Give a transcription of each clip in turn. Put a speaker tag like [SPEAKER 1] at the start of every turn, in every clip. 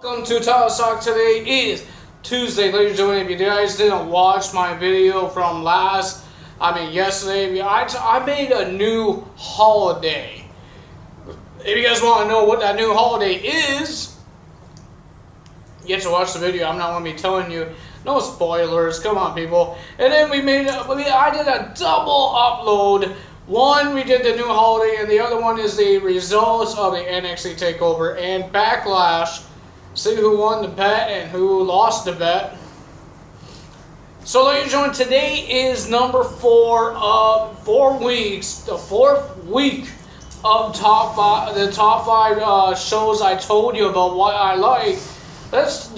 [SPEAKER 1] Welcome to Tyler Talk. Today is Tuesday, ladies and gentlemen. If you guys didn't watch my video from yesterday, I made a new holiday. If you guys want to know what that new holiday is, you have to watch the video. I'm not going to be telling you. No spoilers. Come on, people. And then I did a double upload. One, we did the new holiday, and the other one is the results of the NXT TakeOver and Backlash. See who won the bet and who lost the bet. So, ladies and gentlemen, today is number 4 of 4 weeks, the 4th week of the top 5 shows I told you about what I like. Let's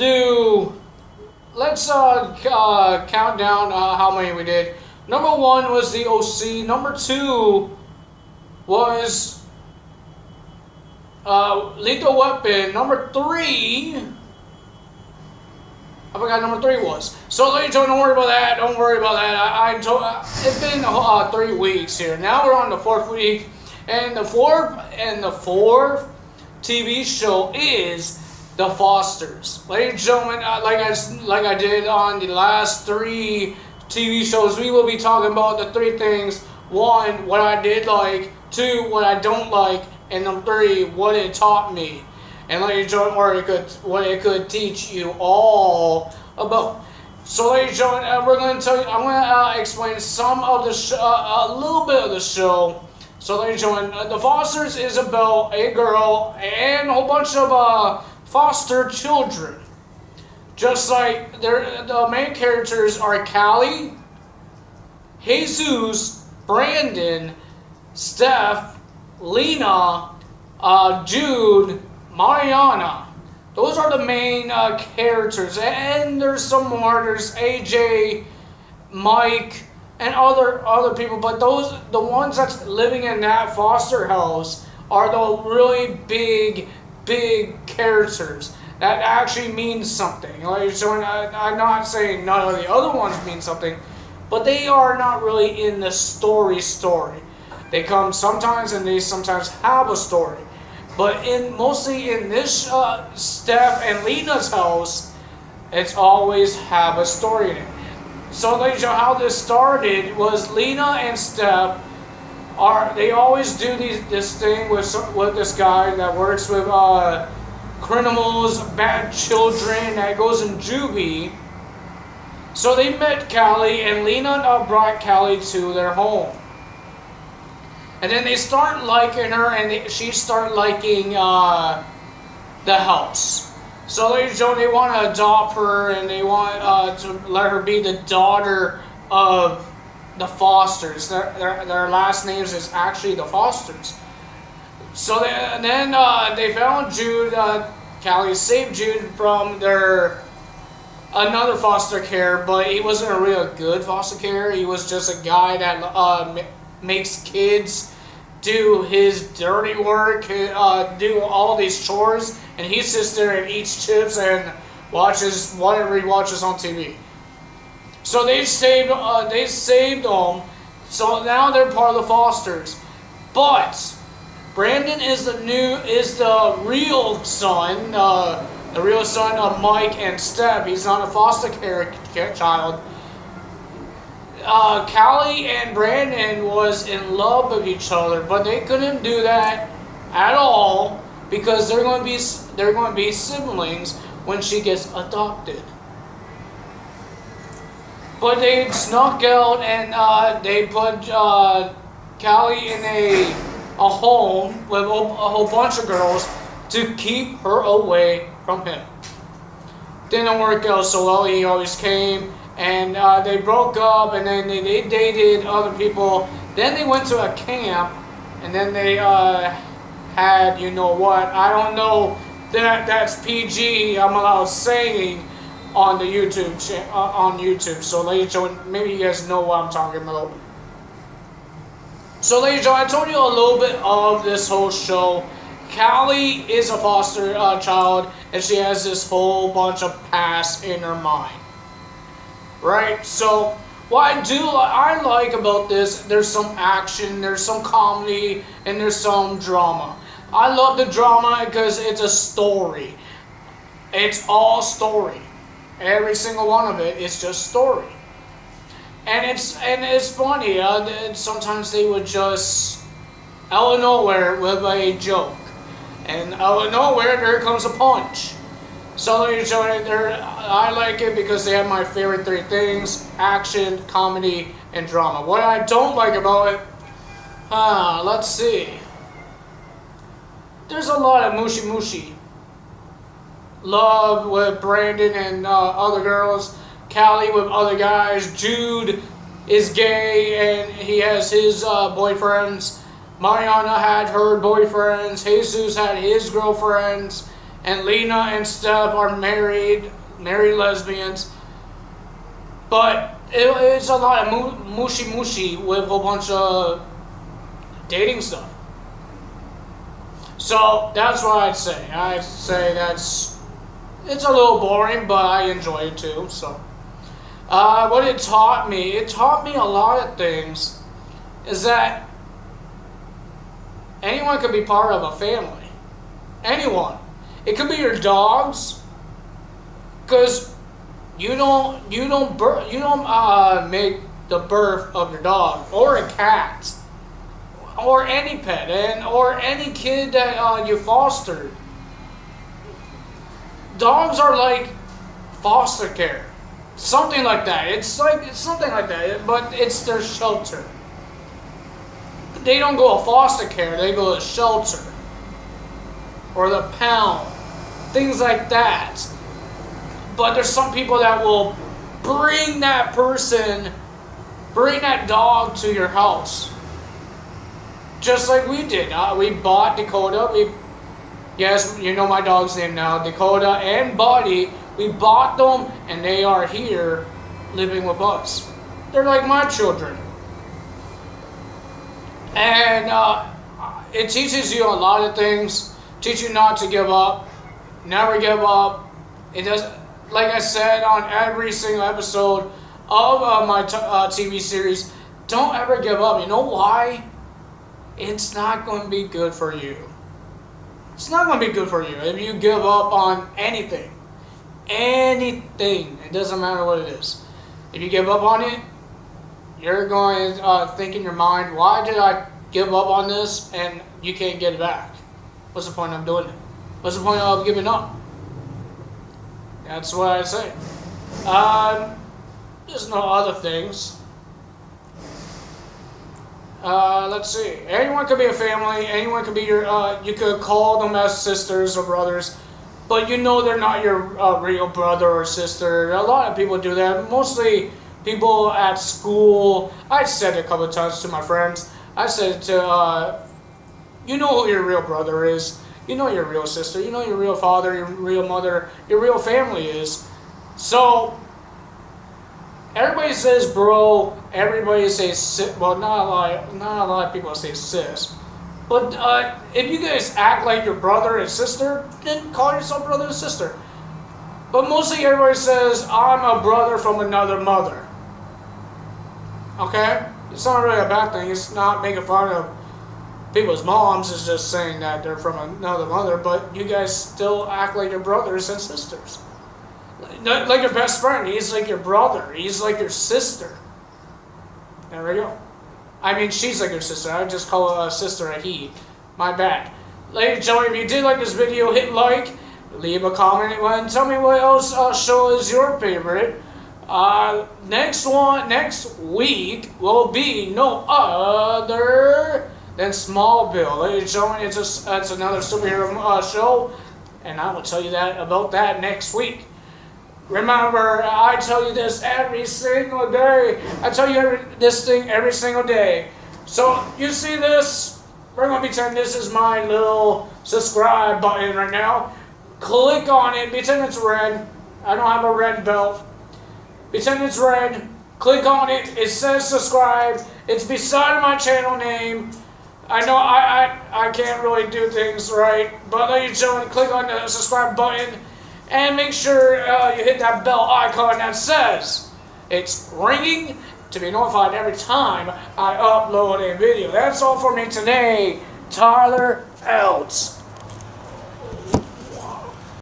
[SPEAKER 1] count down how many we did. Number 1 was the OC. Number 2 was Lethal Weapon. Number 3, I forgot number 3 was. So, ladies and gentlemen, don't worry about that. Don't worry about that. It's been 3 weeks here. Now we're on the 4th week, and the fourth TV show is The Fosters. Ladies and gentlemen, like I did on the last 3 TV shows, we will be talking about the 3 things. 1, what I did like. 2, what I don't like. And number 3, what it taught me. And ladies and gentlemen, what it could teach you all about. So ladies and gentlemen, I'm going to explain some of the a little bit of the show. So ladies and gentlemen, The Fosters is about a girl and a whole bunch of foster children. Just like the main characters are Callie, Jesus, Brandon, Steph, Lena, Jude, Mariana. Those are the main characters, and there's some more. There's AJ, Mike, and other people. But the ones that's living in that foster house are the really big characters that actually means something. Like, so I'm not saying none of the other ones mean something, but they are not really in the story. They come sometimes, and they sometimes have a story. But mostly in this Steph and Lena's house, it's always have a story in it. So, ladies and gentlemen, how this started was Lena and Steph they always do this thing with this guy that works with criminals, bad children, that goes in juvie. So they met Callie, and Lena brought Callie to their home. And then they start liking her, and she start liking the house. So ladies and gentlemen, they want to adopt her, and they want to let her be the daughter of the Fosters. Their last names is actually the Fosters. So then they found Jude. Callie saved Jude from another foster care, but he wasn't a real good foster care. He was just a guy that makes kids do his dirty work, do all these chores, and he sits there and eats chips and watches whatever he watches on TV. So they saved them. So now they're part of the Fosters. But Brandon is the real son, of Mike and Steph. He's not a foster care child. Callie and Brandon was in love with each other, but they couldn't do that at all because they're going to be siblings when she gets adopted. But they snuck out, and they put Callie in a home with a whole bunch of girls to keep her away from him. Didn't work out so well. He always came. And they broke up, and then they dated other people. Then they went to a camp, and then they had, you know what? I don't know that's PG. I'm allowed saying on the YouTube on YouTube. So ladies and gentlemen, maybe you guys know what I'm talking about. So ladies and gentlemen, I told you a little bit of this whole show. Callie is a foster child, and she has this whole bunch of past in her mind. Right, so what I like about this, there's some action, there's some comedy, and there's some drama. I love the drama because it's a story. It's all story. Every single one of it is just story. And it's funny. Sometimes they would just out of nowhere with a joke, and out of nowhere there comes a punch. So I like it because they have my favorite three things: action, comedy, and drama. What I don't like about it, let's see. There's a lot of mushy mushy. Love with Brandon and other girls. Callie with other guys. Jude is gay and he has his boyfriends. Mariana had her boyfriends. Jesus had his girlfriends. And Lena and Steph are married lesbians. But it's a lot of mushy mushy with a bunch of dating stuff. So that's what I'd say. I'd say it's a little boring, but I enjoy it too. So what it taught me a lot of things. Is that anyone could be part of a family. Anyone. It could be your dogs, because you don't make the birth of your dog or a cat or any pet or any kid that you fostered. Dogs are like foster care, something like that. It's something like that, but it's their shelter. They don't go to foster care; they go to shelter or the pound, things like that. But there's some people that will bring that dog to your house, just like we did. We bought Dakota. Yes, you know my dog's name now, Dakota and Buddy. We bought them, and they are here living with us. They're like my children. And it teaches you a lot of things. Teach you not to give up. Never give up. It does, like I said on every single episode of my TV series, don't ever give up. You know why? It's not going to be good for you. It's not going to be good for you if you give up on anything. Anything. It doesn't matter what it is. If you give up on it, you're going to think in your mind, why did I give up on this and you can't get it back? What's the point of doing it? What's the point of giving up? That's what I say. There's no other things. Let's see. Anyone could be a family. Anyone could be your. You could call them as sisters or brothers, but you know they're not your real brother or sister. A lot of people do that. Mostly people at school. I said it a couple of times to my friends. I said to. You know who your real brother is. You know your real sister. You know your real father, your real mother, your real family is. So, everybody says bro. Everybody says sis. Well, not a lot of people say sis. But if you guys act like your brother and sister, then call yourself brother and sister. But mostly everybody says, I'm a brother from another mother. Okay? It's not really a bad thing. It's not making fun of people's moms. It's just saying that they're from another mother. But you guys still act like your brothers and sisters. Like your best friend. He's like your brother. He's like your sister. There we go. I mean, she's like your sister. I just call a sister a he. My bad. Ladies and gentlemen, if you did like this video, hit like, leave a comment, and tell me what else show is your favorite. Next week will be no other than Smallville. Ladies and gentlemen, it's another superhero show, and I will tell you about that next week. Remember, I tell you this every single day. I tell you this thing every single day. So, you see this? We're going to be turning, this is my little subscribe button right now. Click on it. Pretend it's red. I don't have a red belt. Pretend it's red. Click on it. It says subscribe. It's beside my channel name. I know I can't really do things right. But ladies and gentlemen, click on the subscribe button. And make sure you hit that bell icon that says it's ringing to be notified every time I upload a video. That's all for me today. Tyler out.